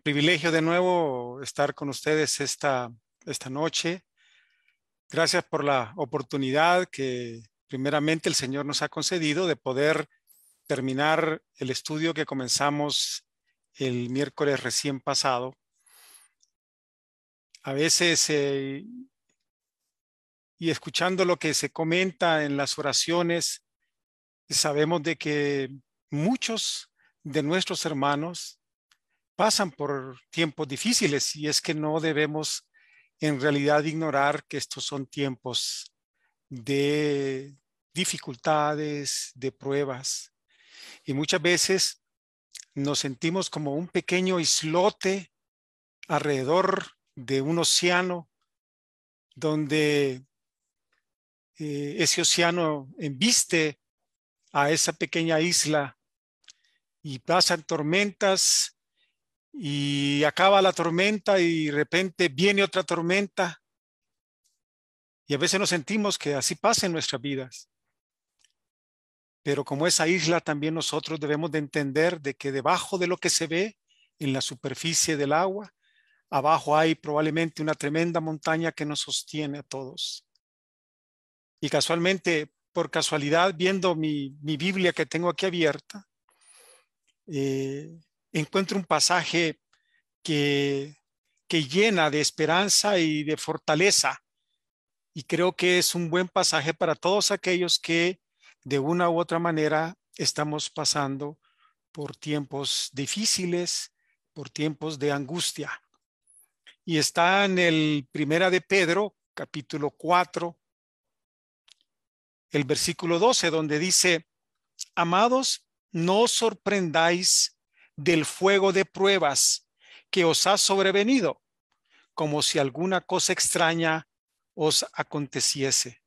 privilegio de nuevo estar con ustedes esta noche. Gracias por la oportunidad que primeramente el Señor nos ha concedido de poder terminar el estudio que comenzamos el miércoles recién pasado. A veces, y escuchando lo que se comenta en las oraciones, sabemos de que muchos de nuestros hermanos pasan por tiempos difíciles y es que no debemos en realidad ignorar que estos son tiempos de dificultades, de pruebas. Y muchas veces nos sentimos como un pequeño islote alrededor de un océano donde ese océano embiste a esa pequeña isla y pasan tormentas y acaba la tormenta y de repente viene otra tormenta. Y a veces nos sentimos que así pasa en nuestras vidas. Pero como esa isla, también nosotros debemos de entender de que debajo de lo que se ve en la superficie del agua, abajo hay probablemente una tremenda montaña que nos sostiene a todos. Y casualmente, por casualidad, viendo mi Biblia que tengo aquí abierta, encuentro un pasaje que llena de esperanza y de fortaleza. Y creo que es un buen pasaje para todos aquellos que de una u otra manera estamos pasando por tiempos difíciles, por tiempos de angustia. Y está en el Primera de Pedro, capítulo 4, el versículo 12, donde dice: amados, no os sorprendáis del fuego de pruebas que os ha sobrevenido, como si alguna cosa extraña os aconteciese,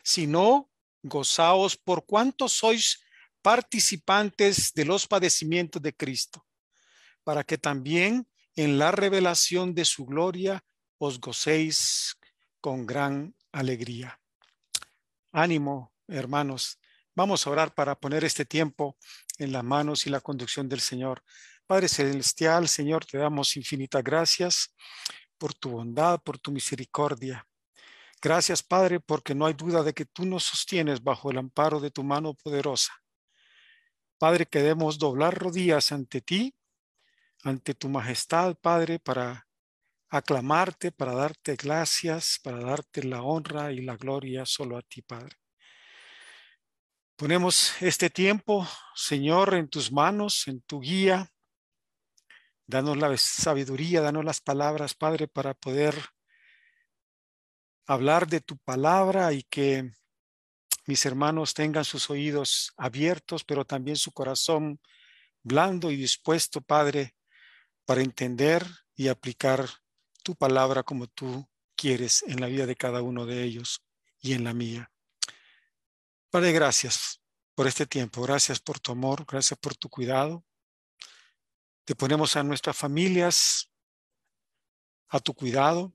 sino gozaos por cuanto sois participantes de los padecimientos de Cristo, para que también en la revelación de su gloria os gocéis con gran alegría. Ánimo, hermanos. Vamos a orar para poner este tiempo en las manos y la conducción del Señor. Padre Celestial, Señor, te damos infinitas gracias por tu bondad, por tu misericordia. Gracias, Padre, porque no hay duda de que tú nos sostienes bajo el amparo de tu mano poderosa. Padre, queremos doblar rodillas ante ti, ante tu majestad, Padre, para aclamarte, para darte gracias, para darte la honra y la gloria solo a ti, Padre. Ponemos este tiempo, Señor, en tus manos, en tu guía. Danos la sabiduría, danos las palabras, Padre, para poder hablar de tu palabra y que mis hermanos tengan sus oídos abiertos, pero también su corazón blando y dispuesto, Padre, para entender y aplicar tu palabra como tú quieres en la vida de cada uno de ellos y en la mía. Padre, gracias por este tiempo, gracias por tu amor, gracias por tu cuidado. Te ponemos a nuestras familias a tu cuidado.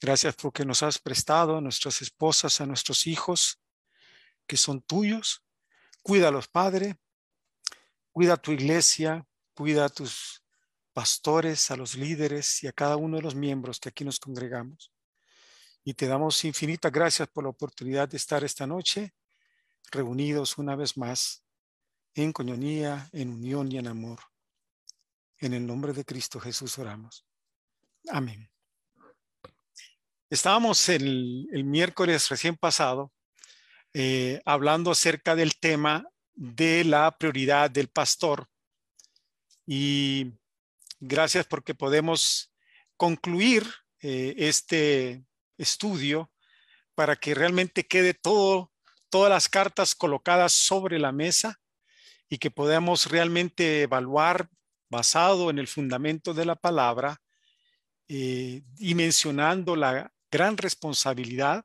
Gracias porque nos has prestado a nuestras esposas, a nuestros hijos, que son tuyos. Cuídalos, Padre. Cuida a tu iglesia, cuida a tus pastores, a los líderes y a cada uno de los miembros que aquí nos congregamos. Y te damos infinitas gracias por la oportunidad de estar esta noche reunidos una vez más en coinonía, en unión y en amor. En el nombre de Cristo Jesús oramos. Amén. Estábamos el miércoles recién pasado hablando acerca del tema de la prioridad del pastor. Y gracias porque podemos concluir este estudio para que realmente quede todas las cartas colocadas sobre la mesa y que podamos realmente evaluar basado en el fundamento de la palabra y mencionando la gran responsabilidad,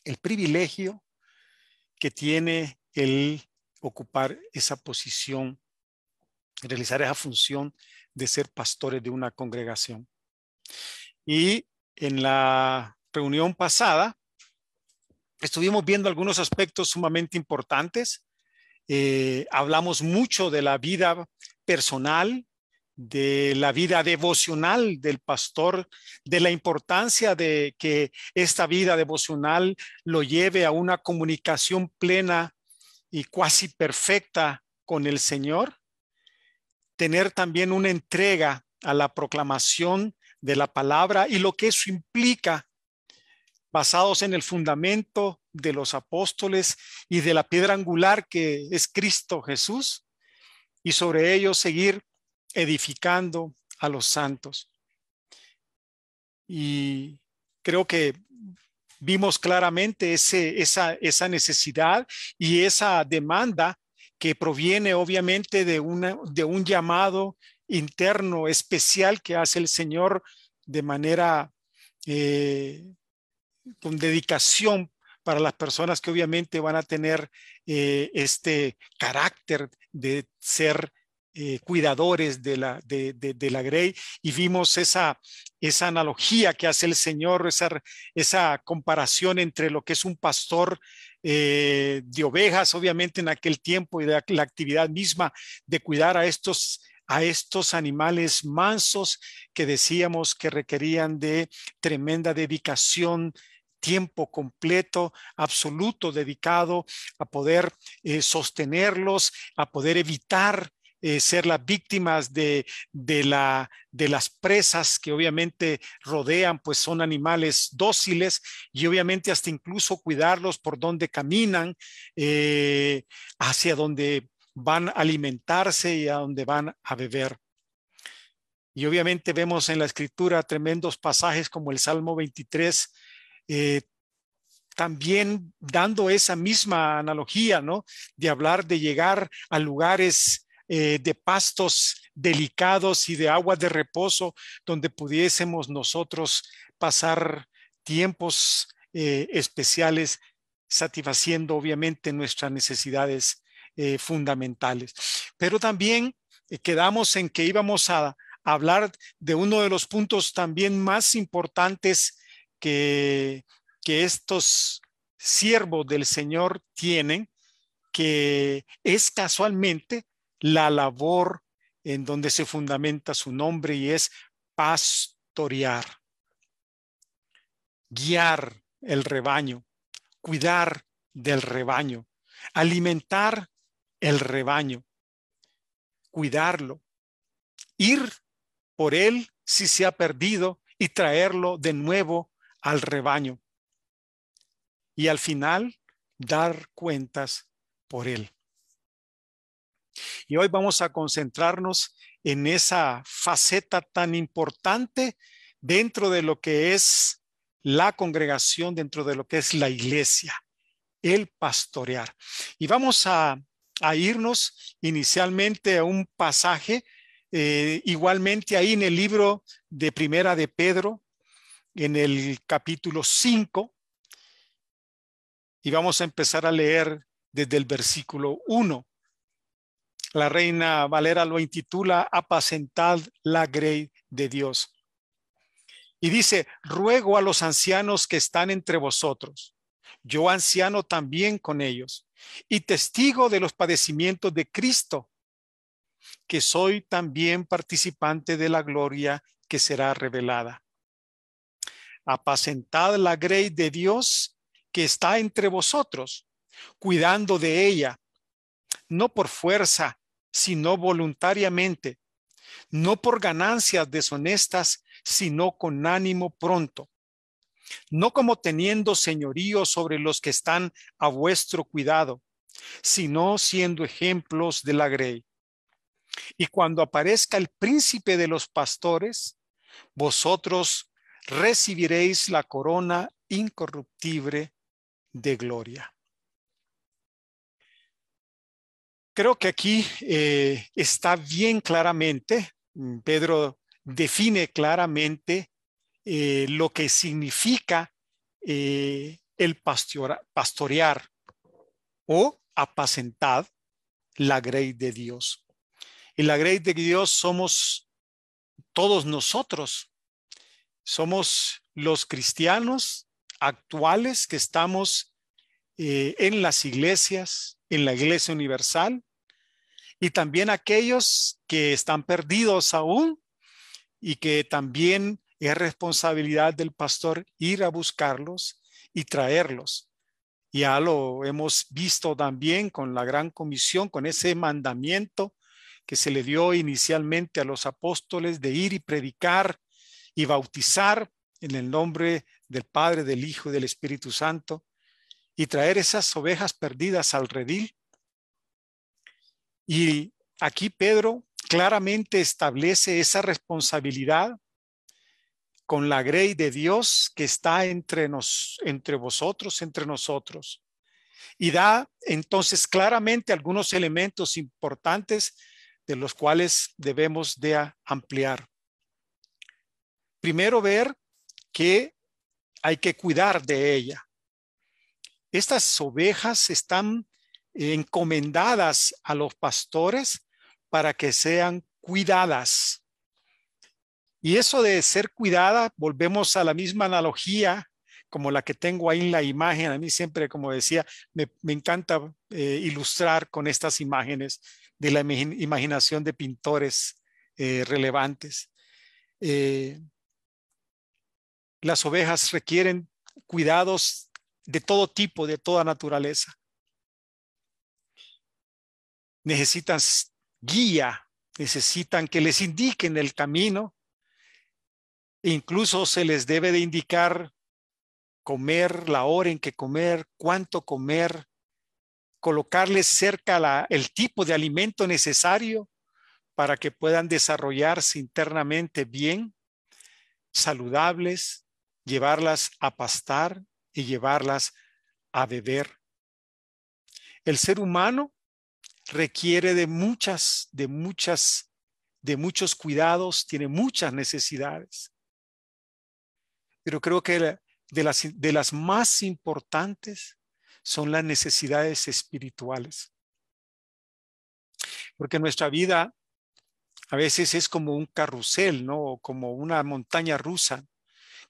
el privilegio que tiene el ocupar esa posición, realizar esa función de ser pastores de una congregación. Y en la reunión pasada estuvimos viendo algunos aspectos sumamente importantes. Hablamos mucho de la vida personal de la vida devocional del pastor, de la importancia de que esta vida devocional lo lleve a una comunicación plena y casi perfecta con el Señor. Tener también una entrega a la proclamación de la palabra y lo que eso implica, basados en el fundamento de los apóstoles y de la piedra angular que es Cristo Jesús, y sobre ello seguir edificando a los santos. Y creo que vimos claramente esa necesidad y esa demanda que proviene obviamente de un llamado interno especial que hace el Señor de manera con dedicación para las personas que obviamente van a tener este carácter de ser cuidadores de la grey, y vimos esa analogía que hace el Señor, esa comparación entre lo que es un pastor de ovejas, obviamente en aquel tiempo, y de la actividad misma de cuidar a estos animales mansos que decíamos que requerían de tremenda dedicación, tiempo completo, absoluto, dedicado a poder sostenerlos, a poder evitar ser las víctimas de las presas que obviamente rodean, pues son animales dóciles, y obviamente hasta incluso cuidarlos por donde caminan, hacia donde van a alimentarse y a donde van a beber. Y obviamente vemos en la escritura tremendos pasajes como el Salmo 23, también dando esa misma analogía, ¿no? De hablar de llegar a lugares de pastos delicados y de aguas de reposo, donde pudiésemos nosotros pasar tiempos especiales, satisfaciendo obviamente nuestras necesidades fundamentales. Pero también quedamos en que íbamos a hablar de uno de los puntos también más importantes que estos siervos del Señor tienen, que es casualmente la labor en donde se fundamenta su nombre, y es pastorear, guiar el rebaño, cuidar del rebaño, alimentar el rebaño, cuidarlo, ir por él si se ha perdido y traerlo de nuevo al rebaño, y al final dar cuentas por él. Y hoy vamos a concentrarnos en esa faceta tan importante dentro de lo que es la congregación, dentro de lo que es la iglesia, el pastorear. Y vamos a irnos inicialmente a un pasaje, igualmente ahí en el libro de Primera de Pedro, en el capítulo 5, y vamos a empezar a leer desde el versículo 1. La Reina Valera lo intitula Apacentad la grey de Dios. Y dice: ruego a los ancianos que están entre vosotros, yo anciano también con ellos, y testigo de los padecimientos de Cristo, que soy también participante de la gloria que será revelada. Apacentad la grey de Dios que está entre vosotros, cuidando de ella, no por fuerza, sino voluntariamente, no por ganancias deshonestas, sino con ánimo pronto, no como teniendo señorío sobre los que están a vuestro cuidado, sino siendo ejemplos de la grey. Y cuando aparezca el príncipe de los pastores, vosotros recibiréis la corona incorruptible de gloria. Creo que aquí está bien claramente, Pedro define claramente lo que significa el pastorear o apacentar la grey de Dios. Y la grey de Dios somos todos nosotros. Somos los cristianos actuales que estamos en las iglesias, en la Iglesia Universal, y también aquellos que están perdidos aún y que también es responsabilidad del pastor ir a buscarlos y traerlos. Ya lo hemos visto también con la gran comisión, con ese mandamiento que se le dio inicialmente a los apóstoles de ir y predicar y bautizar en el nombre del Padre, del Hijo y del Espíritu Santo y traer esas ovejas perdidas al redil. Y aquí Pedro claramente establece esa responsabilidad con la grey de Dios que está entre vosotros, entre nosotros. Y da entonces claramente algunos elementos importantes de los cuales debemos de ampliar. Primero, ver que hay que cuidar de ella. Estas ovejas están encomendadas a los pastores para que sean cuidadas. Y eso de ser cuidada, volvemos a la misma analogía como la que tengo ahí en la imagen. A mí siempre, como decía, me encanta ilustrar con estas imágenes de la imaginación de pintores relevantes. Las ovejas requieren cuidados de todo tipo, de toda naturaleza. Necesitan guía, necesitan que les indiquen el camino. E incluso se les debe de indicar comer, la hora en que comer, cuánto comer, colocarles cerca el tipo de alimento necesario para que puedan desarrollarse internamente bien, saludables, llevarlas a pastar y llevarlas a beber. El ser humano requiere de muchos cuidados, tiene muchas necesidades. Pero creo que de las más importantes son las necesidades espirituales. Porque nuestra vida a veces es como un carrusel, ¿no? O como una montaña rusa,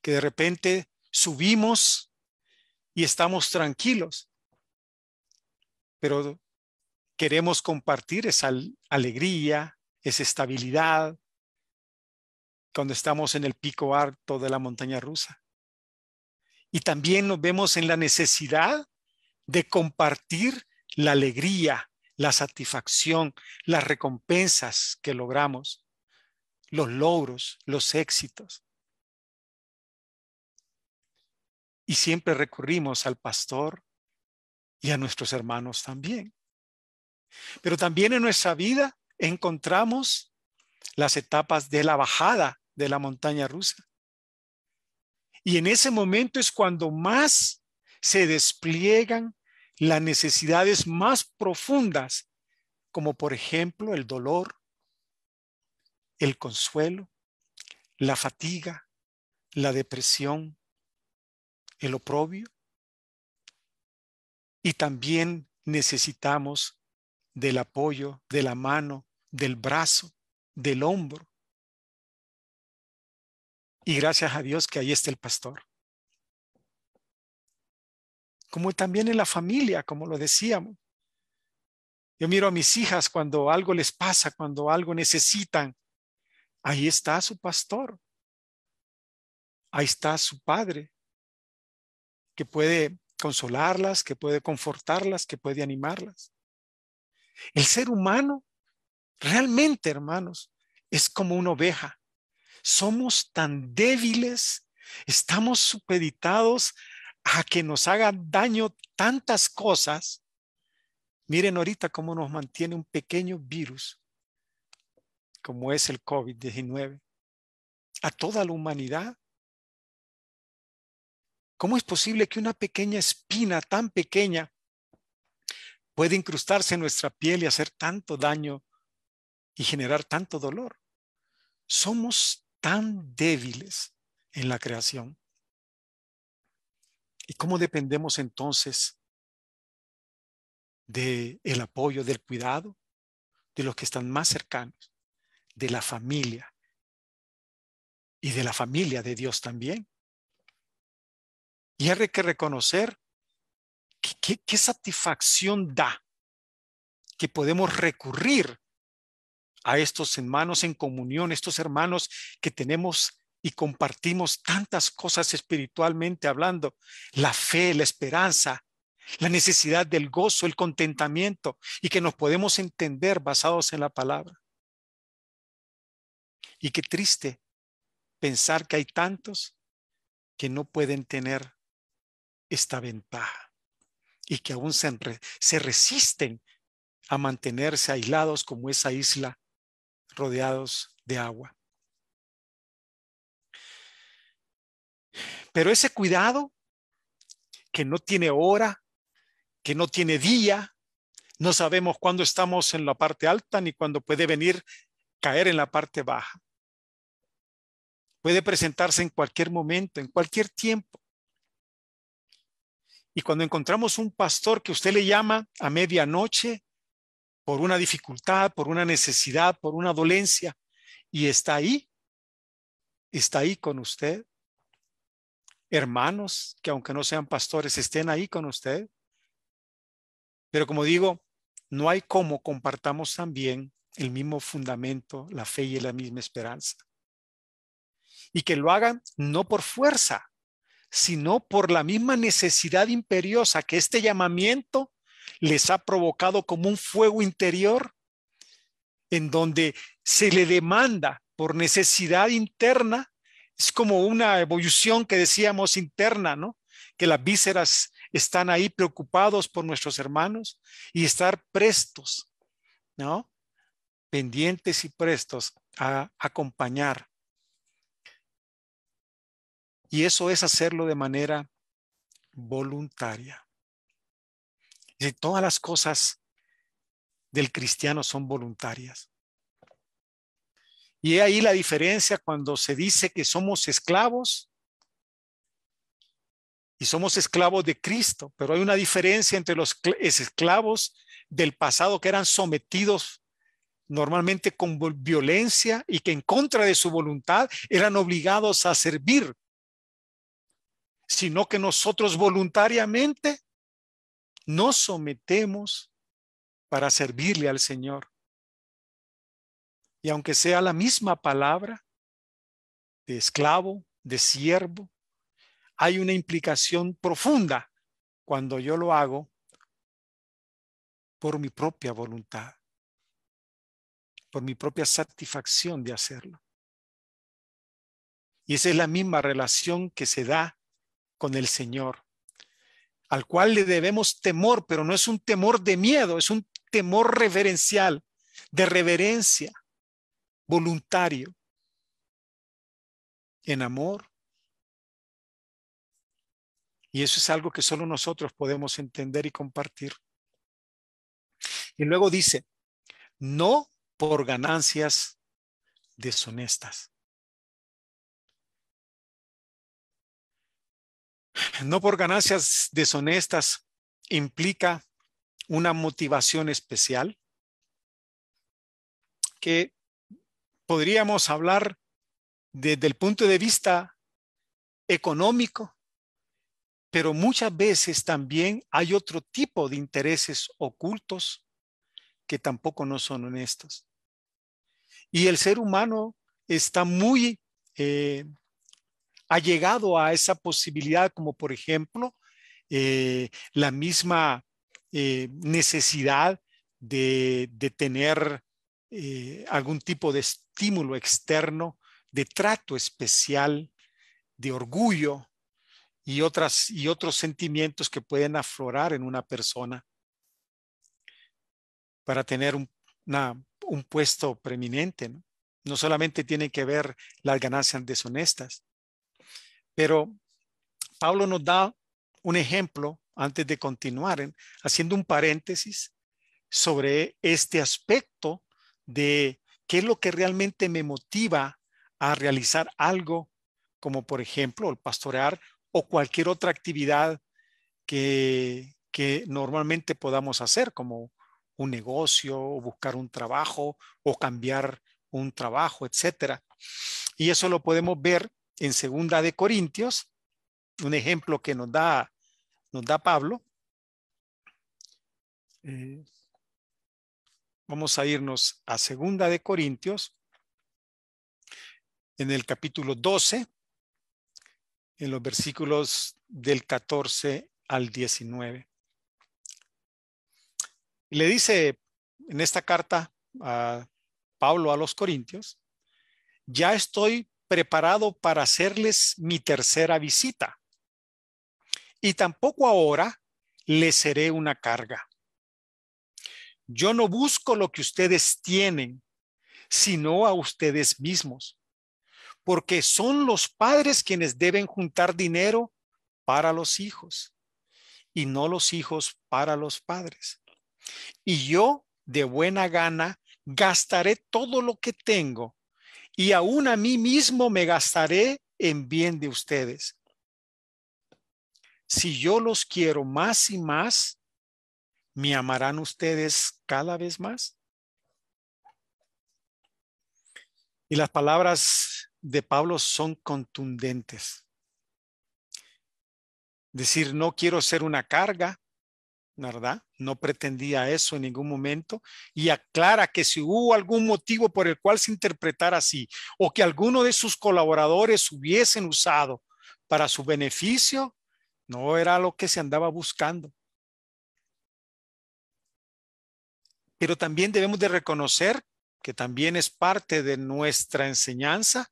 que de repente subimos y estamos tranquilos, pero queremos compartir esa alegría, esa estabilidad, cuando estamos en el pico alto de la montaña rusa. Y también nos vemos en la necesidad de compartir la alegría, la satisfacción, las recompensas que logramos, los logros, los éxitos. Y siempre recurrimos al pastor y a nuestros hermanos también. Pero también en nuestra vida encontramos las etapas de la bajada de la montaña rusa. Y en ese momento es cuando más se despliegan las necesidades más profundas, como por ejemplo el dolor, el consuelo, la fatiga, la depresión, el oprobio. Y también necesitamos del apoyo, de la mano, del brazo, del hombro. Y gracias a Dios que ahí está el pastor. Como también en la familia, como lo decíamos. Yo miro a mis hijas cuando algo les pasa, cuando algo necesitan. Ahí está su pastor. Ahí está su padre, que puede consolarlas, que puede confortarlas, que puede animarlas. El ser humano, realmente, hermanos, es como una oveja. Somos tan débiles, estamos supeditados a que nos hagan daño tantas cosas. Miren ahorita cómo nos mantiene un pequeño virus, como es el COVID-19, a toda la humanidad. ¿Cómo es posible que una pequeña espina tan pequeña puede incrustarse en nuestra piel y hacer tanto daño y generar tanto dolor? Somos tan débiles en la creación. ¿Y cómo dependemos entonces del apoyo, del cuidado de los que están más cercanos, de la familia y de la familia de Dios también? Y hay que reconocer qué satisfacción da que podemos recurrir a estos hermanos en comunión, estos hermanos que tenemos y compartimos tantas cosas espiritualmente hablando, la fe, la esperanza, la necesidad del gozo, el contentamiento, y que nos podemos entender basados en la palabra. Y qué triste pensar que hay tantos que no pueden tener esta ventaja y que aún se resisten a mantenerse aislados como esa isla rodeados de agua. Pero ese cuidado que no tiene hora, que no tiene día, no sabemos cuándo estamos en la parte alta ni cuándo puede venir caer en la parte baja. Puede presentarse en cualquier momento, en cualquier tiempo. Y cuando encontramos un pastor que usted le llama a medianoche por una dificultad, por una necesidad, por una dolencia, y está ahí con usted. Hermanos que aunque no sean pastores estén ahí con usted. Pero como digo, no hay cómo compartamos también el mismo fundamento, la fe y la misma esperanza. Y que lo hagan no por fuerza, sino por la misma necesidad imperiosa que este llamamiento les ha provocado como un fuego interior en donde se le demanda por necesidad interna. Es como una evolución que decíamos interna, ¿no? Que las vísceras están ahí preocupados por nuestros hermanos y estar prestos, ¿no? Pendientes y prestos a acompañar. Y eso es hacerlo de manera voluntaria. Y todas las cosas del cristiano son voluntarias. Y ahí la diferencia cuando se dice que somos esclavos y somos esclavos de Cristo, pero hay una diferencia entre los esclavos del pasado que eran sometidos normalmente con violencia y que en contra de su voluntad eran obligados a servir, sino que nosotros voluntariamente nos sometemos para servirle al Señor. Y aunque sea la misma palabra de esclavo, de siervo, hay una implicación profunda cuando yo lo hago por mi propia voluntad, por mi propia satisfacción de hacerlo. Y esa es la misma relación que se da con el Señor, al cual le debemos temor, pero no es un temor de miedo, es un temor reverencial, de reverencia, voluntario, en amor. Y eso es algo que solo nosotros podemos entender y compartir. Y luego dice, no por ganancias deshonestas. No por ganancias deshonestas implica una motivación especial que podríamos hablar desde el punto de vista económico, pero muchas veces también hay otro tipo de intereses ocultos que tampoco no son honestos. Y el ser humano está muy allegado a esa posibilidad, como por ejemplo la misma necesidad de tener algún tipo de estímulo externo, de trato especial, de orgullo y otros sentimientos que pueden aflorar en una persona para tener un puesto preeminente, ¿no? No solamente tiene que ver las ganancias deshonestas, pero Pablo nos da un ejemplo antes de continuar, haciendo un paréntesis sobre este aspecto de qué es lo que realmente me motiva a realizar algo, como por ejemplo el pastorear o cualquier otra actividad que normalmente podamos hacer, como un negocio o buscar un trabajo o cambiar un trabajo, etcétera. Y eso lo podemos ver en 2 Corintios, un ejemplo que nos da Pablo. Vamos a irnos a 2 Corintios, en el capítulo 12, en los versículos del 14 al 19. Y le dice en esta carta a Pablo a los Corintios: ya estoy preparado para hacerles mi tercera visita, y tampoco ahora les seré una carga. Yo no busco lo que ustedes tienen, sino a ustedes mismos, porque son los padres quienes deben juntar dinero para los hijos y no los hijos para los padres. Y yo de buena gana gastaré todo lo que tengo, y aún a mí mismo me gastaré en bien de ustedes. Si yo los quiero más y más, ¿me amarán ustedes cada vez más? Y las palabras de Pablo son contundentes. Decir, no quiero ser una carga, ¿verdad? No pretendía eso en ningún momento, y aclara que si hubo algún motivo por el cual se interpretara así, o que alguno de sus colaboradores hubiesen usado para su beneficio, no era lo que se andaba buscando. Pero también debemos de reconocer que también es parte de nuestra enseñanza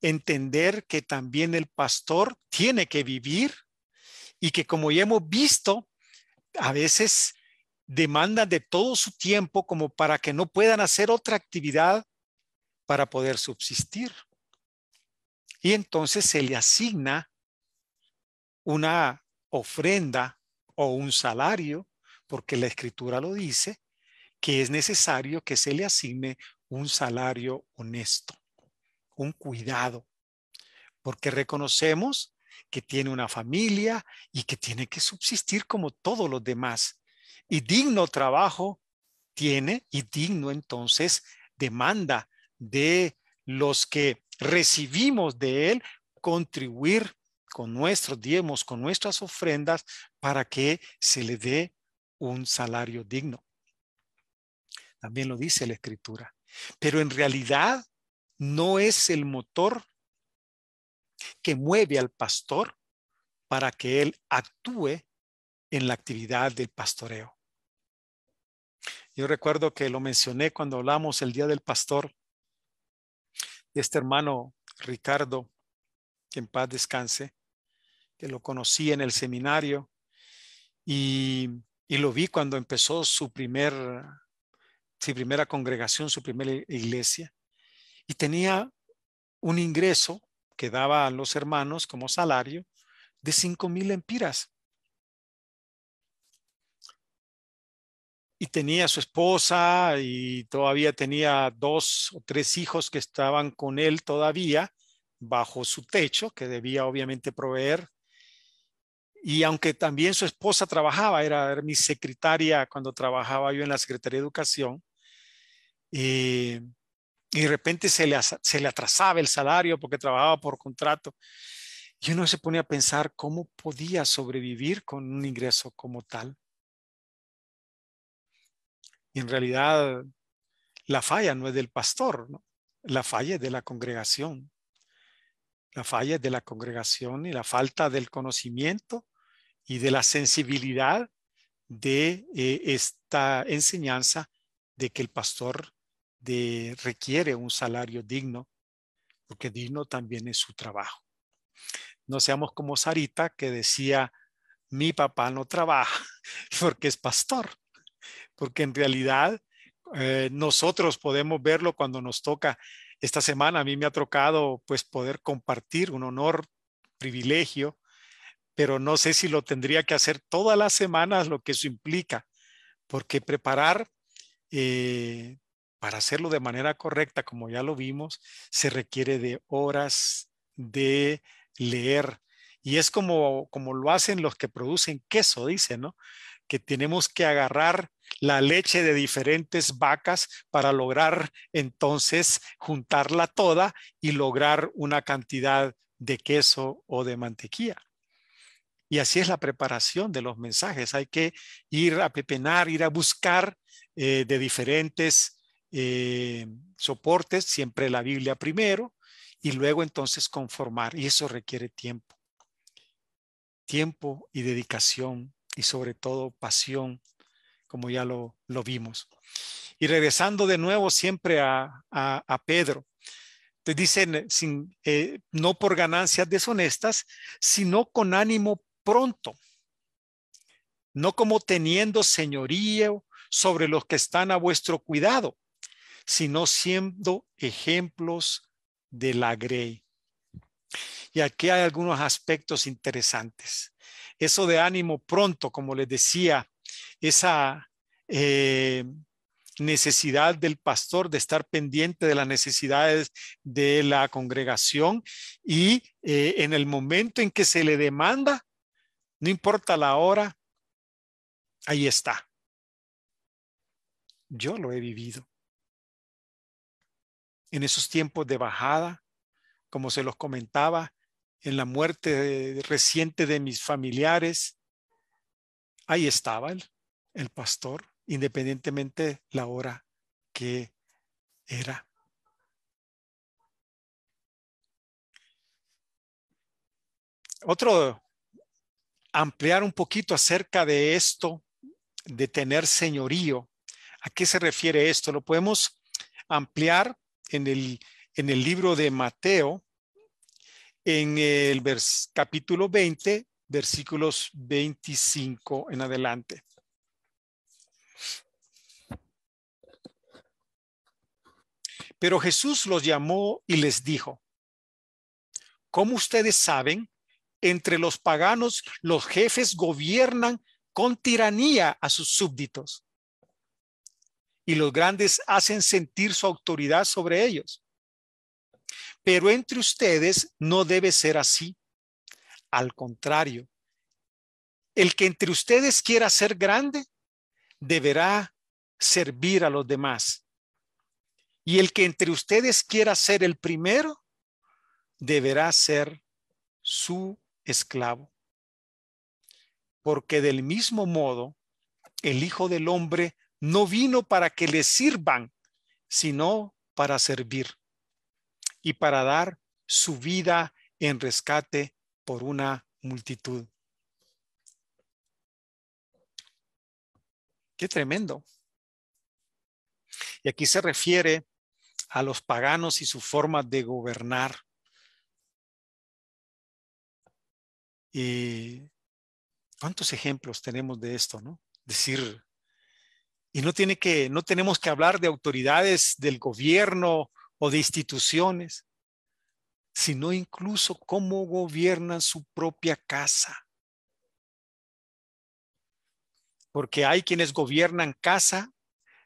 entender que también el pastor tiene que vivir, y que, como ya hemos visto, a veces demandan de todo su tiempo como para que no puedan hacer otra actividad para poder subsistir. Y entonces se le asigna una ofrenda o un salario, porque la Escritura lo dice, que es necesario que se le asigne un salario honesto, un cuidado, porque reconocemos que tiene una familia y que tiene que subsistir como todos los demás. Y digno trabajo tiene, y digno entonces demanda de los que recibimos de él contribuir con nuestros diezmos, con nuestras ofrendas, para que se le dé un salario digno. También lo dice la Escritura. Pero en realidad no es el motor que mueve al pastor para que él actúe en la actividad del pastoreo. Yo recuerdo que lo mencioné cuando hablamos el Día del Pastor, de este hermano Ricardo, que en paz descanse, que lo conocí en el seminario, y lo vi cuando empezó su primera congregación, su primera iglesia, y tenía un ingreso que daba a los hermanos como salario de 5,000 lempiras. Y tenía a su esposa, y todavía tenía 2 o 3 hijos que estaban con él todavía bajo su techo, que debía obviamente proveer. Y aunque también su esposa trabajaba, era mi secretaria cuando trabajaba yo en la Secretaría de Educación, y de repente se le atrasaba el salario porque trabajaba por contrato. Y uno se pone a pensar cómo podía sobrevivir con un ingreso como tal. Y en realidad la falla no es del pastor, ¿no? La falla es de la congregación. La falla es de la congregación y la falta del conocimiento y de la sensibilidad de esta enseñanza de que el pastor requiere un salario digno, porque digno también es su trabajo. No seamos como Sarita, que decía, mi papá no trabaja porque es pastor, porque en realidad nosotros podemos verlo cuando nos toca. Esta semana a mí me ha tocado pues poder compartir un honor, privilegio, pero no sé si lo tendría que hacer todas las semanas, lo que eso implica, porque preparar para hacerlo de manera correcta, como ya lo vimos, se requiere de horas de leer. Y es como lo hacen los que producen queso, dice, ¿no? Que tenemos que agarrar la leche de diferentes vacas para lograr entonces juntarla toda y lograr una cantidad de queso o de mantequilla. Y así es la preparación de los mensajes. Hay que ir a pepenar, ir a buscar de diferentes soportes, siempre la Biblia primero, y luego entonces conformar. Y eso requiere tiempo. Tiempo y dedicación y sobre todo pasión, como ya lo vimos. Y regresando de nuevo siempre a Pedro. Te dicen, no por ganancias deshonestas, sino con ánimo pronto, no como teniendo señorío sobre los que están a vuestro cuidado, sino siendo ejemplos de la grey. Y aquí hay algunos aspectos interesantes. Eso de ánimo pronto, como les decía, esa necesidad del pastor de estar pendiente de las necesidades de la congregación y en el momento en que se le demanda, no importa la hora, ahí está. Yo lo he vivido. En esos tiempos de bajada, como se los comentaba, en la muerte reciente de mis familiares, ahí estaba el pastor, independientemente la hora que era. Otro, ampliar un poquito acerca de esto, de tener señorío. ¿A qué se refiere esto? Lo podemos ampliar en el libro de Mateo, en el capítulo 20, versículos 25 en adelante. Pero Jesús los llamó y les dijo: ¿cómo ustedes saben, entre los paganos los jefes gobiernan con tiranía a sus súbditos y los grandes hacen sentir su autoridad sobre ellos? Pero entre ustedes no debe ser así. Al contrario, el que entre ustedes quiera ser grande deberá servir a los demás. Y el que entre ustedes quiera ser el primero deberá ser su esclavo. Porque del mismo modo, el Hijo del Hombre no vino para que le sirvan, sino para servir y para dar su vida en rescate por una multitud. Qué tremendo. Y aquí se refiere a los paganos y su forma de gobernar. Y cuántos ejemplos tenemos de esto, ¿no? Decir, y no tenemos que hablar de autoridades del gobierno o de instituciones, sino incluso cómo gobiernan su propia casa. Porque hay quienes gobiernan casa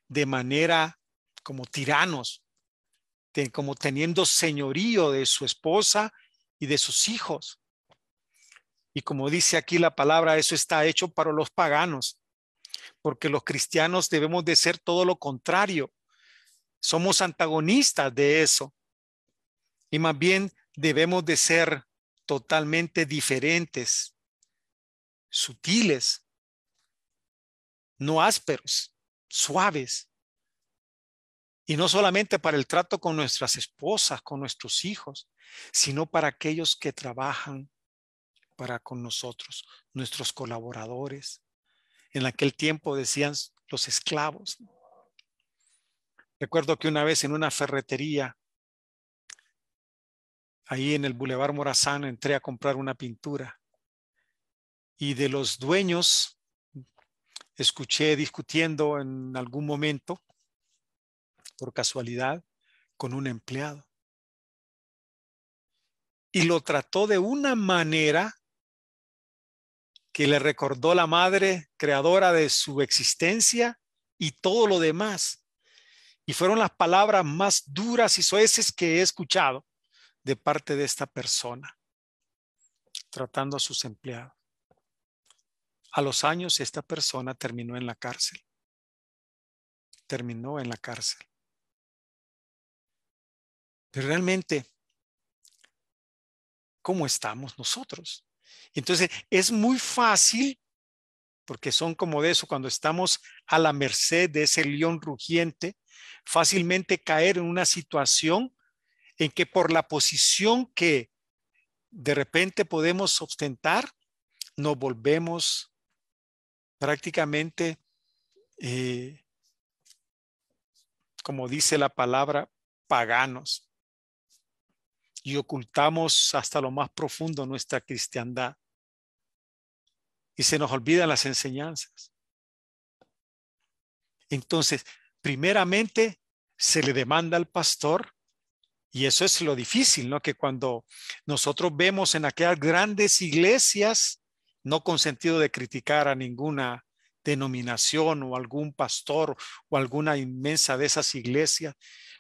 de manera como tiranos, como teniendo señorío de su esposa y de sus hijos. Y como dice aquí la palabra, eso está hecho para los paganos, porque los cristianos debemos de ser todo lo contrario. Somos antagonistas de eso. Y más bien debemos de ser totalmente diferentes, sutiles, no ásperos, suaves. Y no solamente para el trato con nuestras esposas, con nuestros hijos, sino para aquellos que trabajan para con nosotros, nuestros colaboradores. En aquel tiempo decían los esclavos. Recuerdo que una vez en una ferretería, ahí en el Boulevard Morazán, entré a comprar una pintura y de los dueños escuché discutiendo en algún momento, por casualidad, con un empleado. Y lo trató de una manera que le recordó la madre creadora de su existencia y todo lo demás. Y fueron las palabras más duras y soeces que he escuchado de parte de esta persona, tratando a sus empleados. A los años, esta persona terminó en la cárcel. Terminó en la cárcel. Pero realmente, ¿cómo estamos nosotros? Entonces, es muy fácil porque son como de eso, cuando estamos a la merced de ese león rugiente, fácilmente caer en una situación en que por la posición que de repente podemos ostentar, nos volvemos prácticamente, eh, como dice la palabra, paganos y ocultamos hasta lo más profundo nuestra cristiandad y se nos olvidan las enseñanzas. Entonces, primeramente se le demanda al pastor, y eso es lo difícil, ¿no? Que cuando nosotros vemos en aquellas grandes iglesias, no con sentido de criticar a ninguna denominación o algún pastor o alguna inmensa de esas iglesias,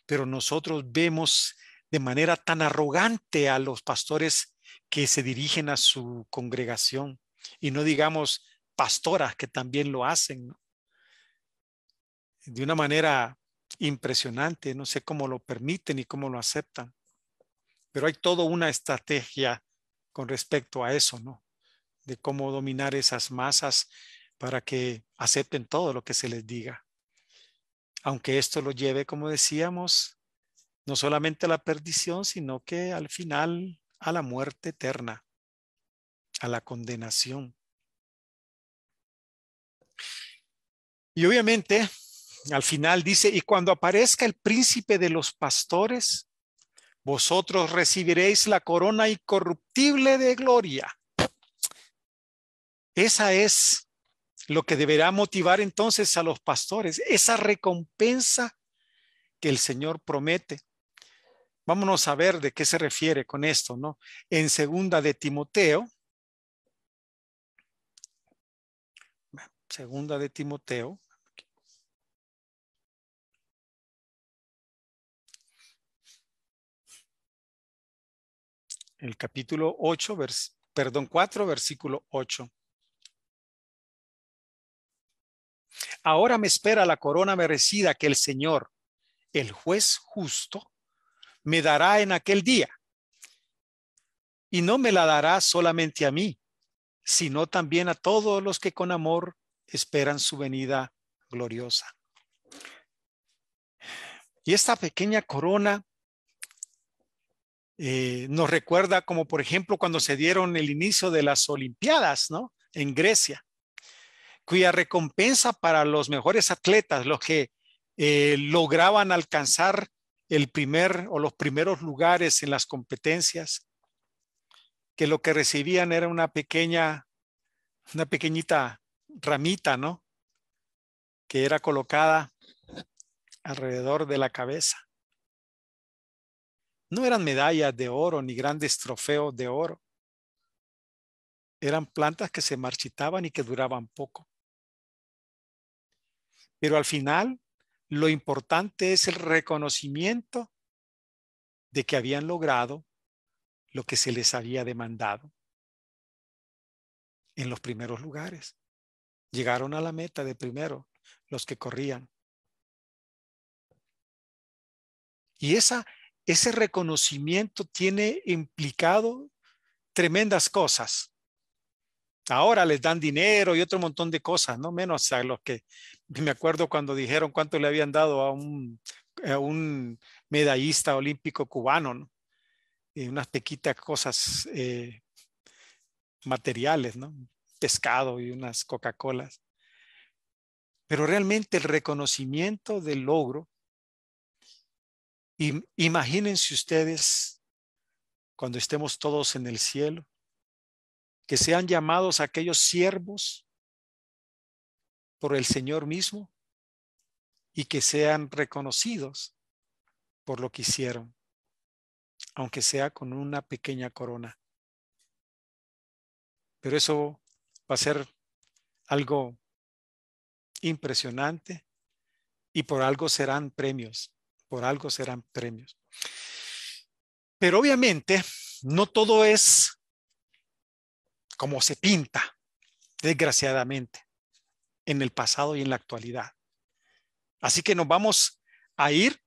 pero nosotros vemos de manera tan arrogante a los pastores que se dirigen a su congregación, y no digamos pastoras que también lo hacen, ¿no? De una manera impresionante. No sé cómo lo permiten y cómo lo aceptan, pero hay toda una estrategia con respecto a eso, ¿no? De cómo dominar esas masas para que acepten todo lo que se les diga. Aunque esto lo lleve, como decíamos, no solamente a la perdición, sino que al final a la muerte eterna, a la condenación. Y obviamente, al final dice, y cuando aparezca el príncipe de los pastores, vosotros recibiréis la corona incorruptible de gloria. Esa es lo que deberá motivar entonces a los pastores, esa recompensa que el Señor promete. Vámonos a ver de qué se refiere con esto, ¿no? En segunda de Timoteo, el capítulo 8, 4, versículo 8. Ahora me espera la corona merecida que el Señor, el juez justo, me dará en aquel día. Y no me la dará solamente a mí, sino también a todos los que con amor esperan su venida gloriosa. Y esta pequeña corona nos recuerda como por ejemplo cuando se dieron el inicio de las Olimpiadas, ¿no? En Grecia, cuya recompensa para los mejores atletas, los que lograban alcanzar el primer o los primeros lugares en las competencias, que lo que recibían era una pequeñita ramita, ¿no? Que era colocada alrededor de la cabeza. No eran medallas de oro ni grandes trofeos de oro. Eran plantas que se marchitaban y que duraban poco. Pero al final, lo importante es el reconocimiento de que habían logrado lo que se les había demandado en los primeros lugares. Llegaron a la meta de primero los que corrían. Y ese reconocimiento tiene implicado tremendas cosas. Ahora les dan dinero y otro montón de cosas, no menos a los que me acuerdo cuando dijeron cuánto le habían dado a un medallista olímpico cubano, ¿no? Y unas pequitas cosas materiales, ¿no? Pescado y unas Coca-Colas. Pero realmente el reconocimiento del logro, imagínense ustedes cuando estemos todos en el cielo, que sean llamados aquellos siervos por el Señor mismo y que sean reconocidos por lo que hicieron, aunque sea con una pequeña corona. Pero eso va a ser algo impresionante y por algo serán premios, por algo serán premios. Pero obviamente no todo es como se pinta, desgraciadamente, en el pasado y en la actualidad. Así que nos vamos a ir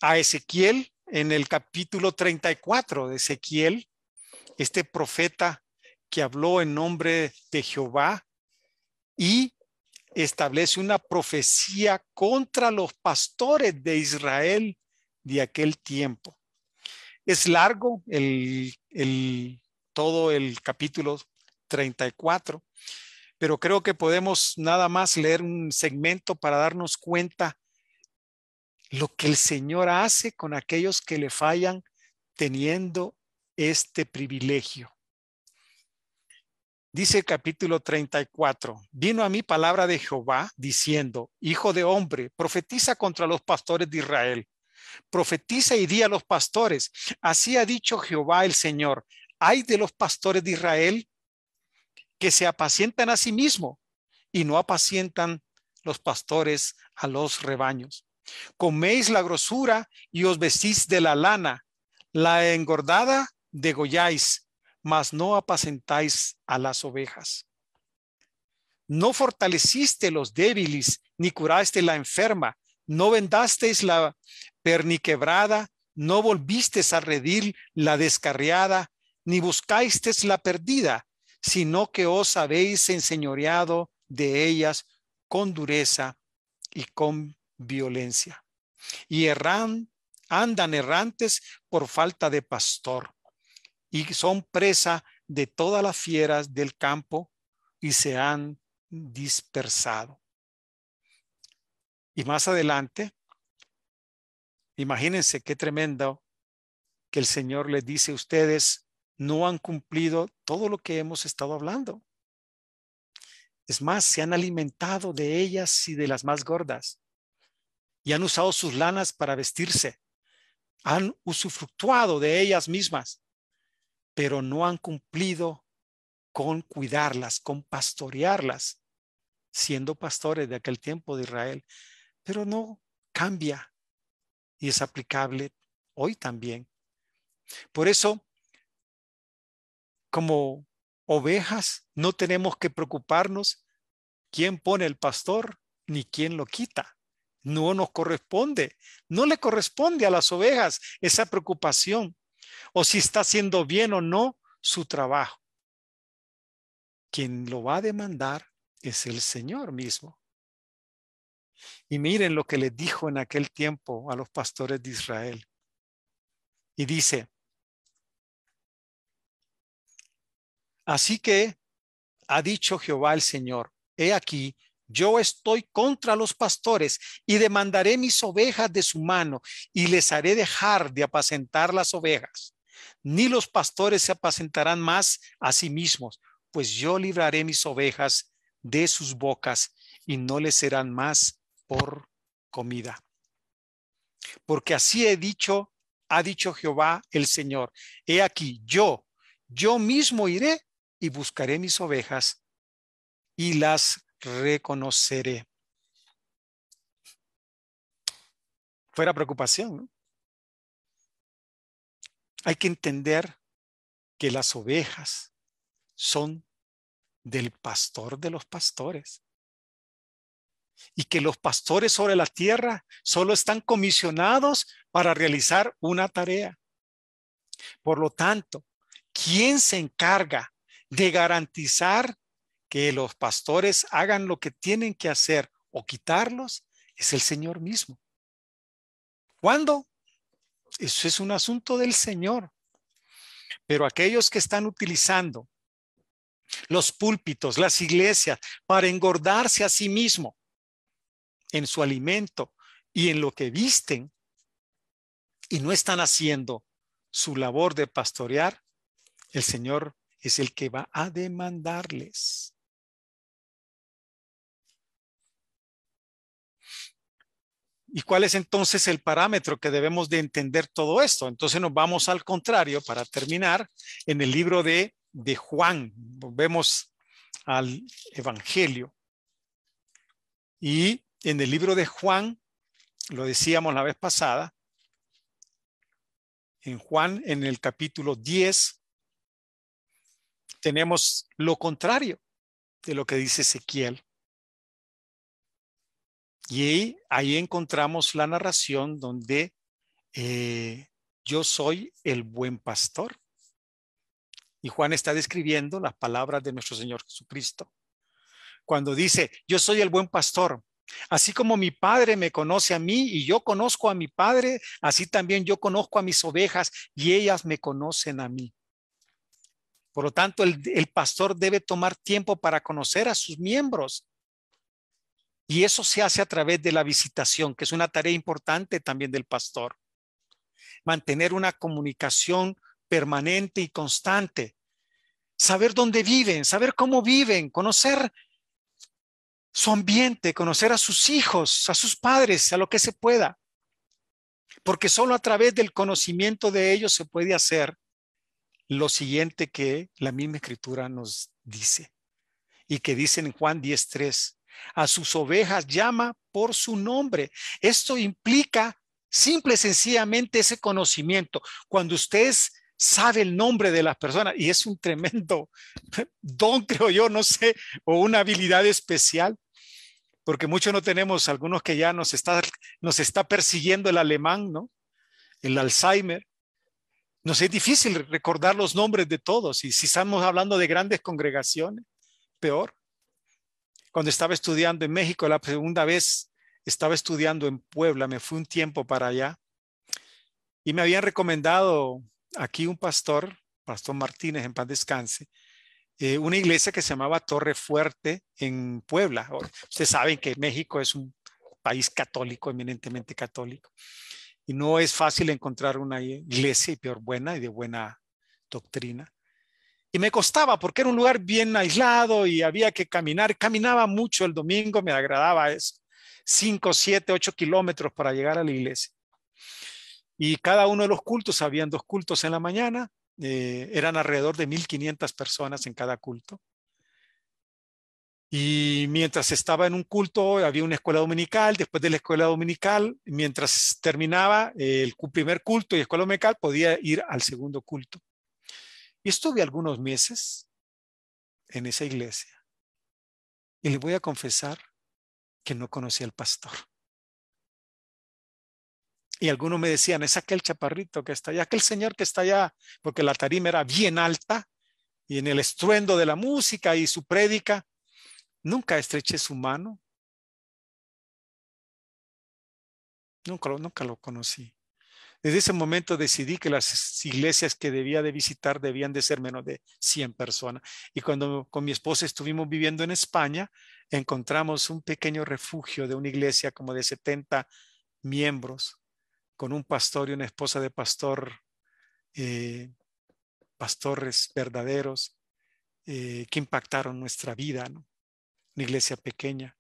a Ezequiel en el capítulo 34 de Ezequiel, este profeta que habló en nombre de Jehová y establece una profecía contra los pastores de Israel de aquel tiempo. Es largo todo el capítulo 34, pero creo que podemos nada más leer un segmento para darnos cuenta lo que el Señor hace con aquellos que le fallan teniendo este privilegio. Dice el capítulo 34, vino a mí palabra de Jehová diciendo, hijo de hombre, profetiza contra los pastores de Israel. Profetiza y di a los pastores, así ha dicho Jehová el Señor, ay de los pastores de Israel que se apacientan a sí mismos y no apacientan los pastores a los rebaños. Coméis la grosura y os vestís de la lana, la engordada degolláis, mas no apacentáis a las ovejas. No fortaleciste los débiles, ni curaste la enferma, no vendasteis la perniquebrada, no volvisteis a redil la descarriada, ni buscasteis la perdida, sino que os habéis enseñoreado de ellas con dureza y con violencia. Y andan errantes por falta de pastor, y son presa de todas las fieras del campo, y se han dispersado. Y más adelante, imagínense qué tremendo que el Señor les dice, ustedes no han cumplido todo lo que hemos estado hablando. Es más, se han alimentado de ellas y de las más gordas y han usado sus lanas para vestirse. Han usufructuado de ellas mismas, pero no han cumplido con cuidarlas, con pastorearlas, siendo pastores de aquel tiempo de Israel. Pero no cambia y es aplicable hoy también. Por eso, como ovejas, no tenemos que preocuparnos quién pone el pastor ni quién lo quita. No nos corresponde, no le corresponde a las ovejas esa preocupación o si está haciendo bien o no su trabajo. Quien lo va a demandar es el Señor mismo. Y miren lo que les dijo en aquel tiempo a los pastores de Israel. Y dice, así que ha dicho Jehová el Señor, he aquí, yo estoy contra los pastores y demandaré mis ovejas de su mano y les haré dejar de apacentar las ovejas. Ni los pastores se apacentarán más a sí mismos, pues yo libraré mis ovejas de sus bocas y no les serán más por comida. Porque así ha dicho Jehová el Señor, he aquí, yo mismo iré y buscaré mis ovejas y las reconoceré. Fuera preocupación, ¿no? Hay que entender que las ovejas son del pastor de los pastores y que los pastores sobre la tierra solo están comisionados para realizar una tarea. Por lo tanto, ¿quién se encarga de garantizar que los pastores hagan lo que tienen que hacer o quitarlos? Es el Señor mismo. ¿Cuándo? Eso es un asunto del Señor. Pero aquellos que están utilizando los púlpitos, las iglesias, para engordarse a sí mismo en su alimento y en lo que visten, y no están haciendo su labor de pastorear, el Señor es el que va a demandarles. ¿Y cuál es entonces el parámetro que debemos de entender todo esto? Entonces nos vamos al contrario para terminar en el libro de Juan. Volvemos al Evangelio. Y en el libro de Juan, lo decíamos la vez pasada, en Juan, en el capítulo 10, tenemos lo contrario de lo que dice Ezequiel. Y ahí encontramos la narración donde yo soy el buen pastor. Y Juan está describiendo las palabras de nuestro Señor Jesucristo. cuando dice, yo soy el buen pastor. Así como mi padre me conoce a mí y yo conozco a mi padre, así también yo conozco a mis ovejas y ellas me conocen a mí. Por lo tanto, el pastor debe tomar tiempo para conocer a sus miembros. Y eso se hace a través de la visitación, que es una tarea importante también del pastor. Mantener una comunicación permanente y constante. Saber dónde viven, saber cómo viven, conocer su ambiente, conocer a sus hijos, a sus padres, a lo que se pueda. Porque solo a través del conocimiento de ellos se puede hacer lo siguiente que la misma escritura nos dice y que dice en Juan 10:3. A sus ovejas llama por su nombre. Esto implica simple y sencillamente ese conocimiento. Cuando usted sabe el nombre de las personas, y es un tremendo don, creo yo, no sé, o una habilidad especial, porque muchos no tenemos, algunos que ya nos está persiguiendo el alemán, ¿no? El Alzheimer. Nos es difícil recordar los nombres de todos, y si estamos hablando de grandes congregaciones, peor. Cuando estaba estudiando en México, la segunda vez estaba estudiando en Puebla, me fui un tiempo para allá, y me habían recomendado aquí un pastor, Pastor Martínez, en paz descanse, una iglesia que se llamaba Torre Fuerte en Puebla. Ustedes saben que México es un país católico, eminentemente católico, y no es fácil encontrar una iglesia, y peor buena y de buena doctrina. Y me costaba porque era un lugar bien aislado y había que caminar. Caminaba mucho el domingo, me agradaba eso. 5, 7, 8 kilómetros para llegar a la iglesia. Y cada uno de los cultos, habían 2 cultos en la mañana, eran alrededor de 1,500 personas en cada culto. Y mientras estaba en un culto, había una escuela dominical. Después de la escuela dominical, mientras terminaba el primer culto y escuela dominical, podía ir al segundo culto. Y estuve algunos meses en esa iglesia. Y le voy a confesar que no conocía al pastor. Y algunos me decían, es aquel chaparrito que está allá, aquel señor que está allá, porque la tarima era bien alta y en el estruendo de la música y su prédica, nunca estreché su mano, nunca lo conocí. Desde ese momento decidí que las iglesias que debía de visitar debían de ser menos de 100 personas. Y cuando con mi esposa estuvimos viviendo en España, encontramos un pequeño refugio de una iglesia como de 70 miembros, con un pastor y una esposa de pastor, pastores verdaderos, que impactaron nuestra vida, ¿no? Una iglesia pequeña.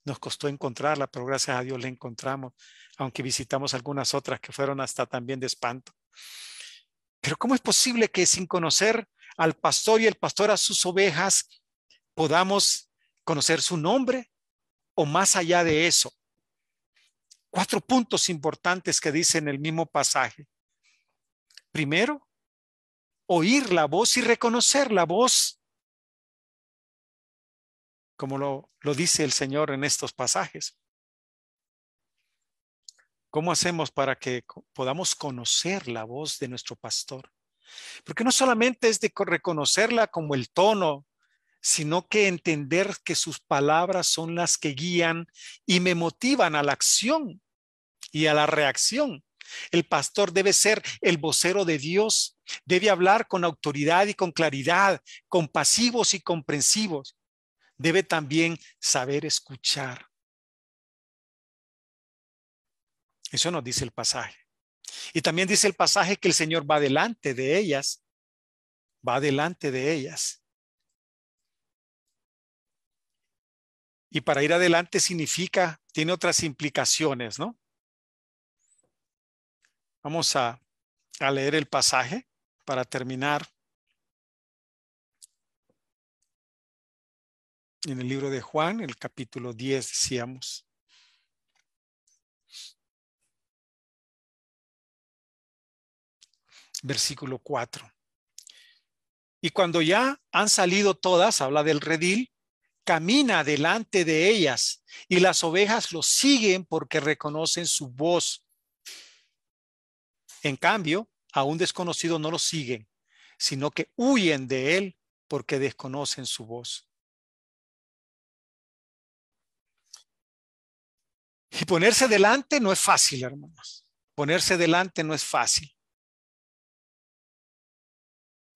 Nos costó encontrarla, pero gracias a Dios la encontramos, aunque visitamos algunas otras que fueron hasta también de espanto. Pero ¿cómo es posible que sin conocer al pastor y el pastor a sus ovejas podamos conocer su nombre o más allá de eso? 4 puntos importantes que dice en el mismo pasaje. Primero, oír la voz y reconocer la voz, como lo dice el Señor en estos pasajes. ¿Cómo hacemos para que podamos conocer la voz de nuestro pastor? Porque no solamente es de reconocerla como el tono, sino que entender que sus palabras son las que guían y me motivan a la acción y a la reacción. El pastor debe ser el vocero de Dios, debe hablar con autoridad y con claridad, compasivos y comprensivos. Debe también saber escuchar. Eso nos dice el pasaje. Y también dice el pasaje que el Señor va delante de ellas, va delante de ellas. Y para ir adelante significa, tiene otras implicaciones, ¿no? Vamos a leer el pasaje para terminar. En el libro de Juan, el capítulo 10, decíamos. Versículo 4. Y cuando ya han salido todas, habla del redil, camina delante de ellas y las ovejas lo siguen porque reconocen su voz. En cambio, a un desconocido no lo siguen, sino que huyen de él porque desconocen su voz. Y ponerse delante no es fácil, hermanos. Ponerse delante no es fácil.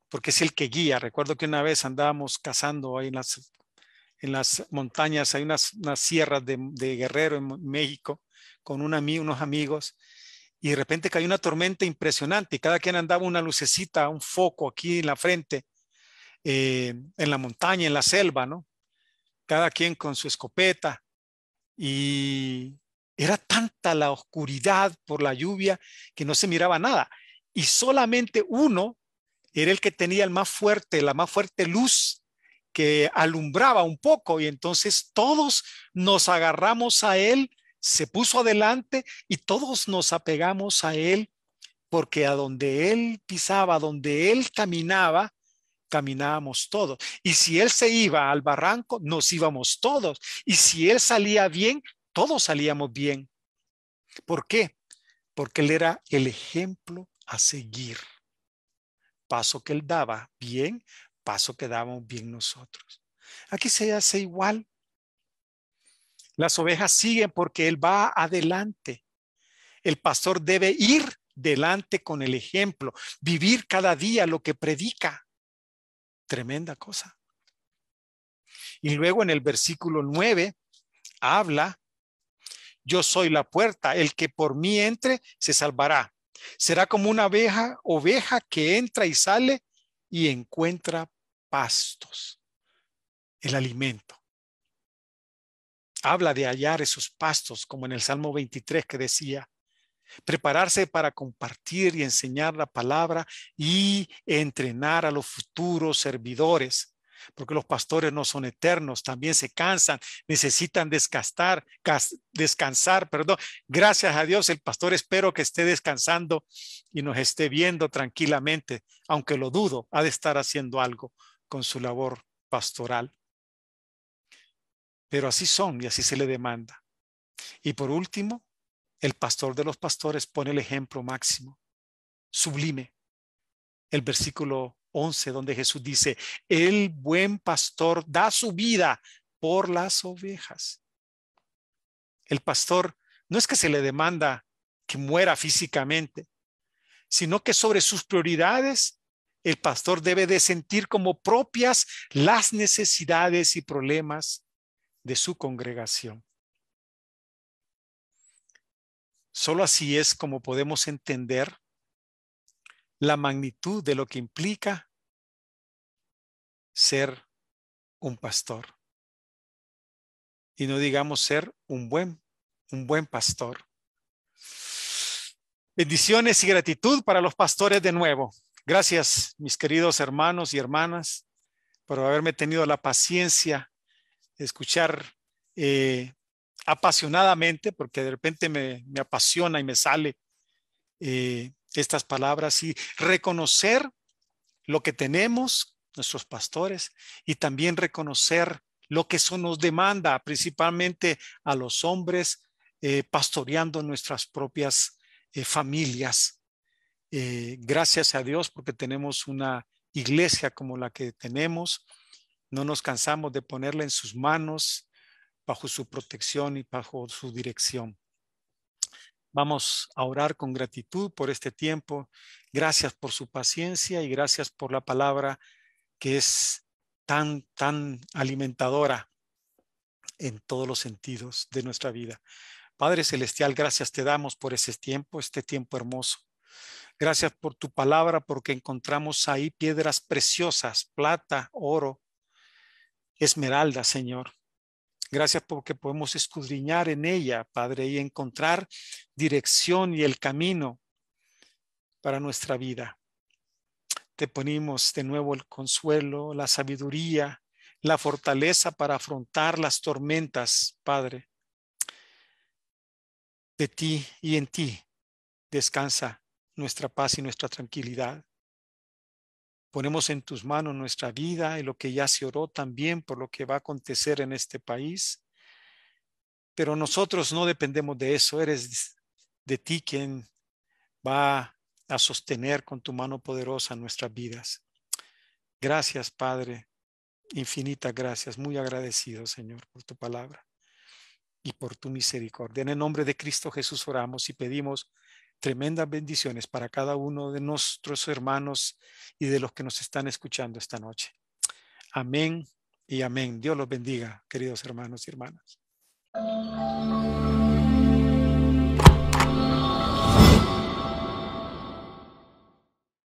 Porque es el que guía. Recuerdo que una vez andábamos cazando ahí en las montañas, hay unas sierras de Guerrero en México, con unos amigos, y de repente cayó una tormenta impresionante y cada quien andaba una lucecita, un foco aquí en la frente, en la montaña, en la selva, ¿no? Cada quien con su escopeta, y era tanta la oscuridad por la lluvia que no se miraba nada, y solamente uno era el que tenía la más fuerte luz que alumbraba un poco, y entonces todos nos agarramos a él, se puso adelante y todos nos apegamos a él, porque a donde él pisaba, donde él caminaba, caminábamos todos. Y si él se iba al barranco, nos íbamos todos. Y si él salía bien, todos salíamos bien. ¿Por qué? Porque él era el ejemplo a seguir. Paso que él daba bien, paso que dábamos bien nosotros. Aquí se hace igual. Las ovejas siguen porque él va adelante. El pastor debe ir delante con el ejemplo, vivir cada día lo que predica. Tremenda cosa. Y luego en el versículo 9 habla: yo soy la puerta, el que por mí entre se salvará. Será como una oveja que entra y sale y encuentra pastos, el alimento. Habla de hallar esos pastos, como en el Salmo 23 que decía: prepararse para compartir y enseñar la palabra y entrenar a los futuros servidores, porque los pastores no son eternos, también se cansan, necesitan descansar, perdón. Gracias a Dios, el pastor espero que esté descansando y nos esté viendo tranquilamente, aunque lo dudo, ha de estar haciendo algo con su labor pastoral. Pero así son y así se le demanda. Y por último, el pastor de los pastores pone el ejemplo máximo, sublime. El versículo 11, donde Jesús dice: el buen pastor da su vida por las ovejas. El pastor no es que se le demanda que muera físicamente, sino que sobre sus prioridades el pastor debe de sentir como propias las necesidades y problemas de su congregación. Solo así es como podemos entender la magnitud de lo que implica ser un pastor. Y no digamos ser un buen pastor. Bendiciones y gratitud para los pastores de nuevo. Gracias, mis queridos hermanos y hermanas, por haberme tenido la paciencia de escuchar apasionadamente, porque de repente me apasiona y me sale estas palabras, y reconocer lo que tenemos, nuestros pastores, y también reconocer lo que eso nos demanda, principalmente a los hombres, pastoreando nuestras propias familias. Gracias a Dios porque tenemos una iglesia como la que tenemos. No nos cansamos de ponerla en sus manos, bajo su protección y bajo su dirección. Vamos a orar con gratitud por este tiempo. Gracias por su paciencia y gracias por la palabra que es tan alimentadora en todos los sentidos de nuestra vida. Padre Celestial, gracias te damos por este tiempo hermoso. Gracias por tu palabra, porque encontramos ahí piedras preciosas, plata, oro, esmeralda, Señor. Gracias porque podemos escudriñar en ella, Padre, y encontrar dirección y el camino para nuestra vida. Te ponemos de nuevo el consuelo, la sabiduría, la fortaleza para afrontar las tormentas, Padre. De ti y en ti descansa nuestra paz y nuestra tranquilidad. Ponemos en tus manos nuestra vida y lo que ya se oró también por lo que va a acontecer en este país. Pero nosotros no dependemos de eso. Eres de ti quien va a sostener con tu mano poderosa nuestras vidas. Gracias, Padre. Infinitas gracias. Muy agradecido, Señor, por tu palabra. y por tu misericordia. En el nombre de Cristo Jesús oramos y pedimos tremendas bendiciones para cada uno de nuestros hermanos y de los que nos están escuchando esta noche. Amén y amén. Dios los bendiga, queridos hermanos y hermanas.